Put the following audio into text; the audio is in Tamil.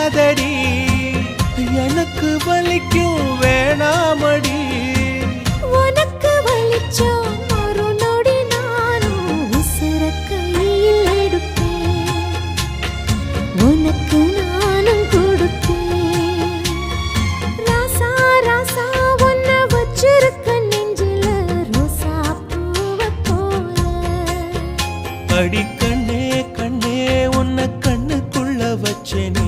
வலிக்காதடி எனக்கு வலிக்கும் வேணாமடி உனக்கு வலிச்சா மறுநொடி நானும் உசுர கையில் எடுப்பேன் உனக்கு நானும் கொடுப்பேன் ராசா ராசா உன்னை வச்சிருக்க நெஞ்சில ரோசா பூவை போல அடி கண்ணே கண்ணே உன்னை கண்ணுக்குள்ள வச்சேனே